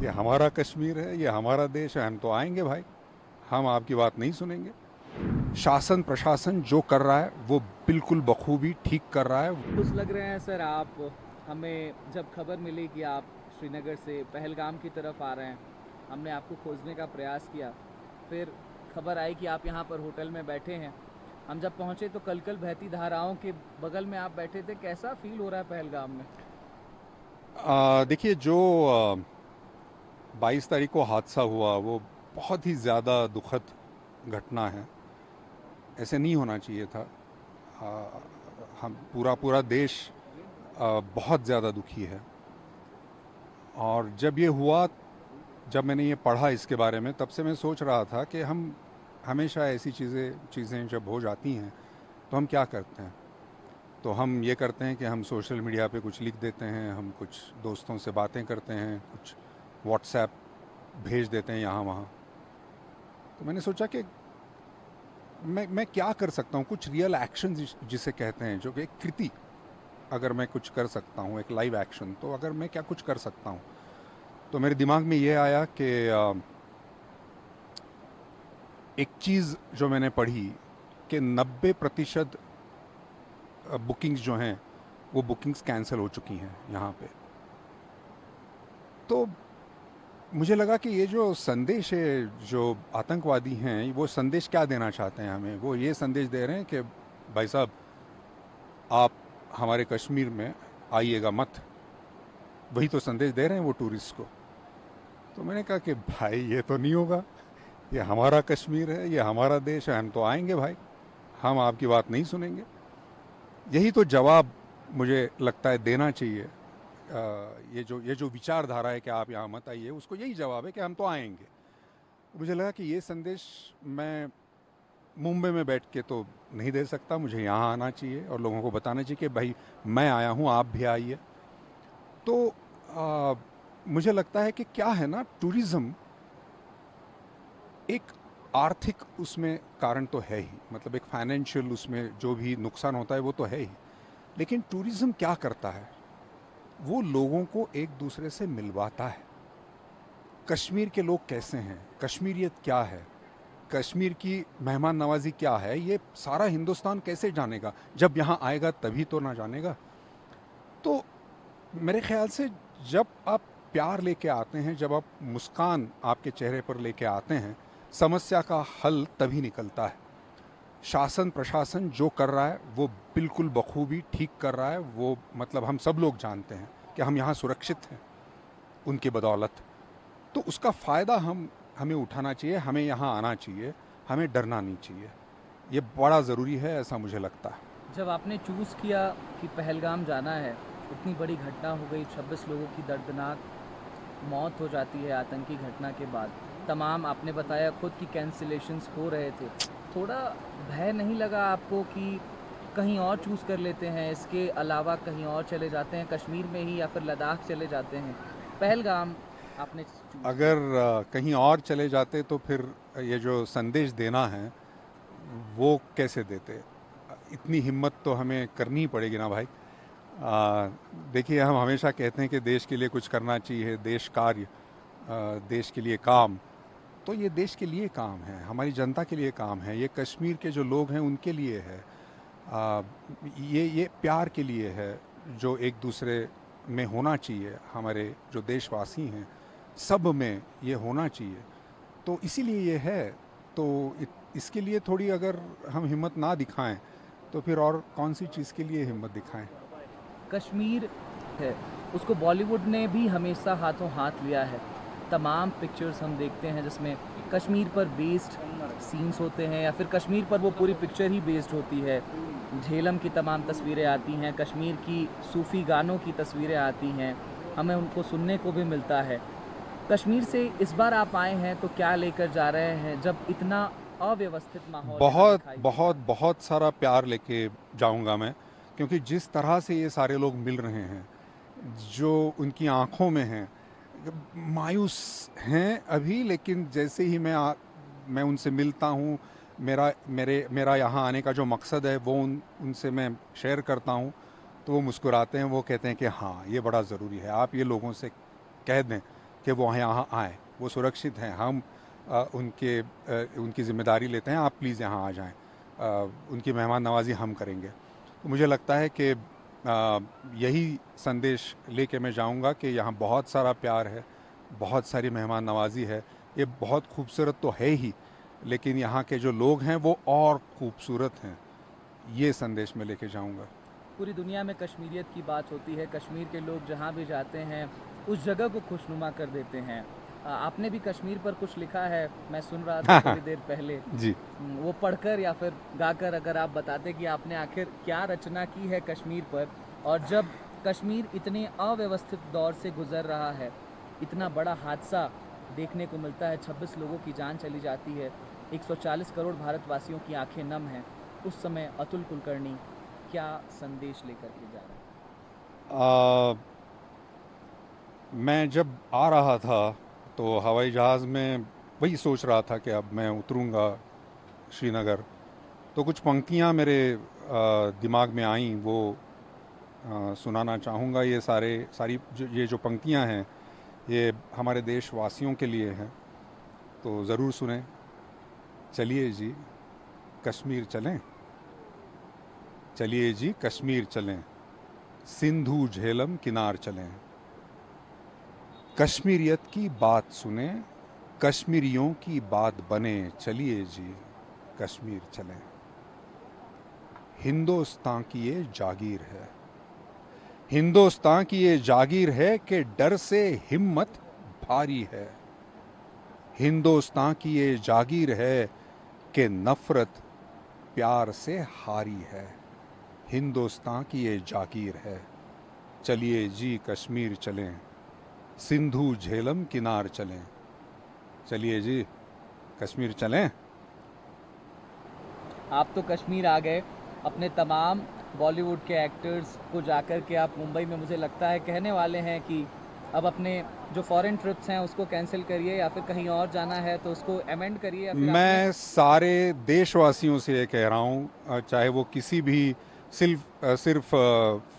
ये हमारा कश्मीर है, ये हमारा देश है, हम तो आएंगे भाई, हम आपकी बात नहीं सुनेंगे। शासन प्रशासन जो कर रहा है वो बिल्कुल बखूबी ठीक कर रहा है। खुश लग रहे हैं सर आप? हमें जब खबर मिली कि आप श्रीनगर से पहलगाम की तरफ आ रहे हैं, हमने आपको खोजने का प्रयास किया। फिर खबर आई कि आप यहाँ पर होटल में बैठे हैं। हम जब पहुँचे तो कलकल बहती धाराओं के बगल में आप बैठे थे। कैसा फील हो रहा है पहलगाम में? देखिए, जो 22 तारीख को हादसा हुआ वो बहुत ही ज़्यादा दुखद घटना है। ऐसे नहीं होना चाहिए था। आ, हम पूरा पूरा देश बहुत ज़्यादा दुखी है। और जब ये हुआ, जब मैंने ये पढ़ा इसके बारे में, तब से मैं सोच रहा था कि हम हमेशा ऐसी चीज़ें जब हो जाती हैं तो हम क्या करते हैं। तो हम ये करते हैं कि हम सोशल मीडिया पे कुछ लिख देते हैं, हम कुछ दोस्तों से बातें करते हैं, कुछ व्हाट्सएप भेज देते हैं यहाँ वहाँ। तो मैंने सोचा कि मैं क्या कर सकता हूँ, कुछ रियल एक्शन जिसे कहते हैं, जो कि एक कृति अगर मैं कुछ कर सकता हूँ, एक लाइव एक्शन, तो अगर मैं क्या कुछ कर सकता हूँ। तो मेरे दिमाग में ये आया कि एक चीज़ जो मैंने पढ़ी कि 90% बुकिंग्स जो हैं वो बुकिंग्स कैंसिल हो चुकी हैं यहाँ पे। तो मुझे लगा कि ये जो संदेश है, जो आतंकवादी हैं, वो संदेश क्या देना चाहते हैं हमें। वो ये संदेश दे रहे हैं कि भाई साहब, आप हमारे कश्मीर में आइएगा मत। वही तो संदेश दे रहे हैं वो टूरिस्ट को। तो मैंने कहा कि भाई ये तो नहीं होगा, ये हमारा कश्मीर है, ये हमारा देश है, हम तो आएंगे भाई, हम आपकी बात नहीं सुनेंगे। यही तो जवाब मुझे लगता है देना चाहिए। ये जो विचारधारा है कि आप यहाँ मत आइए, उसको यही जवाब है कि हम तो आएंगे। मुझे लगा कि ये संदेश मैं मुंबई में बैठ के तो नहीं दे सकता, मुझे यहाँ आना चाहिए और लोगों को बताना चाहिए कि भाई मैं आया हूँ, आप भी आइए। तो मुझे लगता है कि क्या है ना, टूरिज़्म एक आर्थिक उसमें कारण तो है ही, मतलब एक फाइनेंशियल उसमें जो भी नुकसान होता है वो तो है ही। लेकिन टूरिज़्म क्या करता है, वो लोगों को एक दूसरे से मिलवाता है। कश्मीर के लोग कैसे हैं, कश्मीरियत क्या है, कश्मीर की मेहमान नवाजी क्या है, ये सारा हिंदुस्तान कैसे जानेगा। जब यहाँ आएगा तभी तो ना जानेगा। तो मेरे ख्याल से जब आप प्यार लेके आते हैं, जब आप मुस्कान आपके चेहरे पर लेके आते हैं, समस्या का हल तभी निकलता है। शासन प्रशासन जो कर रहा है वो बिल्कुल बखूबी ठीक कर रहा है। वो मतलब हम सब लोग जानते हैं कि हम यहाँ सुरक्षित हैं उनकी बदौलत। तो उसका फ़ायदा हमें उठाना चाहिए, हमें यहाँ आना चाहिए, हमें डरना नहीं चाहिए। ये बड़ा ज़रूरी है, ऐसा मुझे लगता है। जब आपने चूज़ किया कि पहलगाम जाना है, इतनी बड़ी घटना हो गई, 26 लोगों की दर्दनाक मौत हो जाती है आतंकी घटना के बाद। तमाम आपने बताया खुद की कैंसिलेशंस हो रहे थे। थोड़ा भय नहीं लगा आपको कि कहीं और चूज़ कर लेते हैं, इसके अलावा कहीं और चले जाते हैं, कश्मीर में ही, या फिर लद्दाख चले जाते हैं? पहलगाम आपने चूज़ किया। अगर कहीं और चले जाते तो फिर ये जो संदेश देना है वो कैसे देते। इतनी हिम्मत तो हमें करनी ही पड़ेगी ना भाई। देखिए, हम हमेशा कहते हैं कि देश के लिए कुछ करना चाहिए, देश कार्य, देश के लिए काम। तो ये देश के लिए काम है, हमारी जनता के लिए काम है, ये कश्मीर के जो लोग हैं उनके लिए है। आ, ये प्यार के लिए है जो एक दूसरे में होना चाहिए। हमारे जो देशवासी हैं सब में ये होना चाहिए। तो इसीलिए ये है। तो इसके लिए थोड़ी अगर हम हिम्मत ना दिखाएं तो फिर और कौन सी चीज़ के लिए हिम्मत दिखाएं। कश्मीर है, उसको बॉलीवुड ने भी हमेशा हाथों हाथ लिया है। तमाम पिक्चर्स हम देखते हैं जिसमें कश्मीर पर बेस्ड सीन्स होते हैं, या फिर कश्मीर पर वो पूरी पिक्चर ही बेस्ड होती है। झेलम की तमाम तस्वीरें आती हैं, कश्मीर की सूफ़ी गानों की तस्वीरें आती हैं, हमें उनको सुनने को भी मिलता है। कश्मीर से इस बार आप आए हैं तो क्या लेकर जा रहे हैं, जब इतना अव्यवस्थित माहौल यहाँ बहुत दिखाई देता बहुत है? बहुत सारा प्यार लेके जाऊंगा मैं। क्योंकि जिस तरह से ये सारे लोग मिल रहे हैं, जो उनकी आंखों में है, मायूस हैं अभी, लेकिन जैसे ही मैं उनसे मिलता हूँ, मेरा यहाँ आने का जो मकसद है वो उनसे मैं शेयर करता हूँ, तो वो मुस्कुराते हैं, वो कहते हैं कि हाँ ये बड़ा ज़रूरी है, आप ये लोगों से कह दें कि वो यहाँ आएँ, वो सुरक्षित हैं, हम उनकी ज़िम्मेदारी लेते हैं, आप प्लीज़ यहाँ आ जाएँ, उनकी मेहमान नवाज़ी हम करेंगे। तो मुझे लगता है कि यही संदेश लेके मैं जाऊँगा कि यहाँ बहुत सारा प्यार है, बहुत सारी मेहमान नवाज़ी है। ये बहुत खूबसूरत तो है ही, लेकिन यहाँ के जो लोग हैं वो और खूबसूरत हैं। ये संदेश मैं लेके जाऊँगा। पूरी दुनिया में कश्मीरियत की बात होती है, कश्मीर के लोग जहाँ भी जाते हैं उस जगह को खुशनुमा कर देते हैं। आपने भी कश्मीर पर कुछ लिखा है, मैं सुन रहा था थोड़ी देर पहले। जी। वो पढ़कर या फिर गाकर अगर आप बताते कि आपने आखिर क्या रचना की है कश्मीर पर, और जब कश्मीर इतने अव्यवस्थित दौर से गुजर रहा है, इतना बड़ा हादसा देखने को मिलता है, 26 लोगों की जान चली जाती है, 140 करोड़ भारतवासियों की आंखें नम हैं, उस समय अतुल कुलकर्णी क्या संदेश लेकर के जा रहा है? मैं जब आ रहा था तो हवाई जहाज़ में वही सोच रहा था कि अब मैं उतरूँगा श्रीनगर, तो कुछ पंक्तियाँ मेरे दिमाग में आईं, वो सुनाना चाहूँगा। ये सारी ये जो पंक्तियाँ हैं ये हमारे देशवासियों के लिए हैं, तो ज़रूर सुनें। चलिए जी कश्मीर चलें, चलिए जी कश्मीर चलें, सिंधु झेलम किनार चलें, कश्मीरियत की बात सुने, कश्मीरियों की बात बने, चलिए जी कश्मीर चलें। हिंदुस्तान की ये जागीर है, हिंदुस्तान की ये जागीर है कि डर से हिम्मत भारी है, हिंदुस्तान की ये जागीर है कि नफरत प्यार से हारी है, हिंदुस्तान की ये जागीर है। चलिए जी कश्मीर चलें, सिंधु झेलम किनार चलें, चलिए जी कश्मीर चलें। आप तो कश्मीर आ गए, अपने तमाम बॉलीवुड के एक्टर्स को जाकर के आप मुंबई में मुझे लगता है कहने वाले हैं कि अब अपने जो फॉरेन ट्रिप्स हैं उसको कैंसिल करिए, या फिर कहीं और जाना है तो उसको अमेंड करिए, या फिर मैं सारे देशवासियों से ये कह रहा हूँ, चाहे वो किसी भी सिर्फ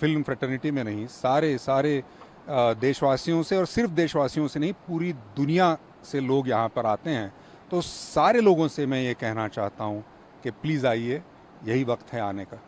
फिल्म फ्रेटर्निटी में नहीं, सारे देशवासियों से, और सिर्फ देशवासियों से नहीं, पूरी दुनिया से लोग यहाँ पर आते हैं, तो सारे लोगों से मैं ये कहना चाहता हूँ कि प्लीज़ आइए, यही वक्त है आने का।